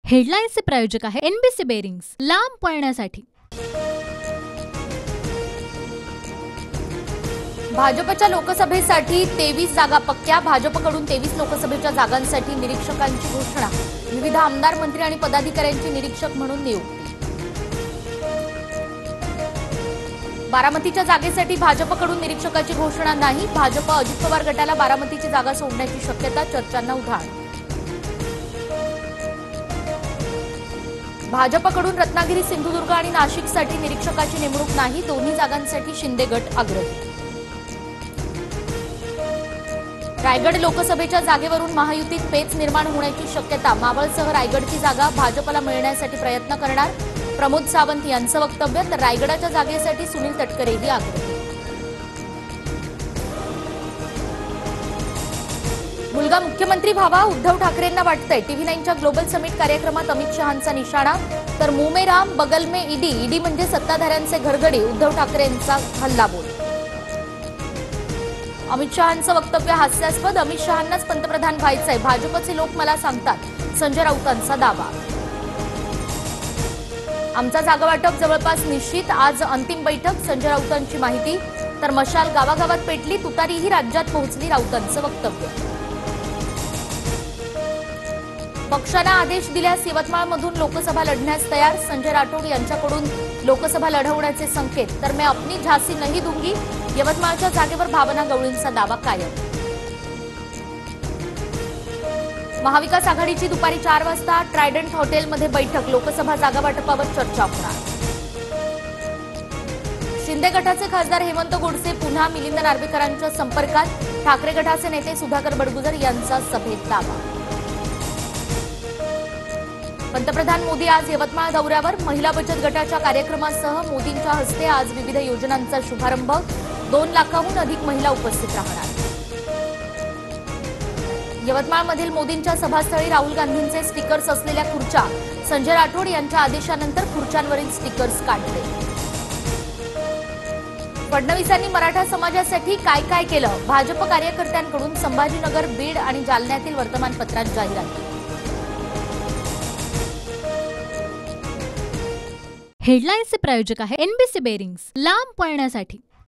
हेडलाईन्सचे प्रायोजक आहे NBC bearings, लांब पळण्यासाठी। भाजपच्या लोकसभेसाठी 23 जागा पक्क्या। भाजपकडून 23 लोकसभेच्या जागांसाठी निरीक्षकांची घोषणा। विविध आमदार, मंत्री आणि पदाधिकाऱ्यांची निरीक्षक म्हणून नियुक्ती। बारामतीच्या जागेसाठी भाजपकडून निरीक्षकाची घोषणा नाही। भाजप अजित पवार गटाला बारामतीची जागा सोडण्याची शक्यता, चर्चांना उधाण। भाजपकडून रत्नागिरी, सिंधुदुर्ग आणि नाशिकसाठी निरीक्षकाची नेमणूक नाही। दोन्ही जागांसाठी शिंदे गट आग्रही। रायगड लोकसभेच्या जागेवरून महायुतीत पेच निर्माण होण्याची शक्यता। मावळसह रायगडची जागा भाजपला मिळण्यासाठी प्रयत्न करणार, प्रमोद सावंत यांचं वक्तव्य। तर रायगडाच्या जागेसाठी सुनील तटकरेही आग्रही। मुलगा मुख्यमंत्री व्हावा उद्धव ठाकरेंना वाटतंय। टीव्ही 9च्या ग्लोबल समिट कार्यक्रमात अमित शहांचा निशाणा। तर मुंह में राम बगल में ईडी म्हणजे सत्ताधाऱ्यांचे घरगडी, उद्धव ठाकरेंचा हल्लाबोल। अमित शहांचं वक्तव्य हास्यास्पद। अमित शहांनाच पंतप्रधान व्हायचंय, भाजपचे लोक मला सांगतात, संजय राऊतांचा दावा। आमचा जागावाटप जवळपास निश्चित, आज अंतिम बैठक, संजय राऊतांची माहिती। तर मशाल गावागावात पेटली, तुतारीही राज्यात पोहोचली, राऊतांचं वक्तव्य। पक्षाने आदेश दिल्यास यवतमाळमधून लोकसभा लढण्यास तयार, संजय राठोड यांच्याकडून लोकसभा लढवण्याचे संकेत। तर मैं अपनी झांसी नहीं दूंगी, यवतमाळच्या जागेवर भावना गवळींचा दावा कायम। महाविकास आघाडीची दुपारी 4 वाजता ट्रायडंट हॉटेलमध्ये बैठक, लोकसभा जागा वाटपावर चर्चा होणार। शिंदे गटाचे खासदार हेमंत गोडसे पुन्हा मिलिंद नार्वेकरांच्या संपर्कात, ठाकरे गटाचे नेते सुधाकर बडगुजर यांचा सभेत दावा। पंतप्रधान मोदी आज यवतमाळ दौऱ्यावर, महिला बचत गटाच्या कार्यक्रमासह मोदींच्या हस्ते आज विविध योजनांचा शुभारंभ। 2 लाखाहून अधिक महिला उपस्थित राहणार। यवतमाळमधील मोदींच्या सभास्थळी राहुल गांधींचे स्टिकर्स असलेल्या खुर्च्या, संजय राठोड यांच्या आदेशानंतर खुर्च्यांवरील स्टिकर्स काढले। फडणवीसांनी मराठा समाजासाठी काय काय केलं, भाजप कार्यकर्त्यांकडून संभाजीनगर, बीड आणि जालन्यातील वर्तमानपत्रात जाहिरात। हेडलाईन्सचे प्रायोजक आहे एनबीसी बेरिंग्स, लांब पळण्यासाठी।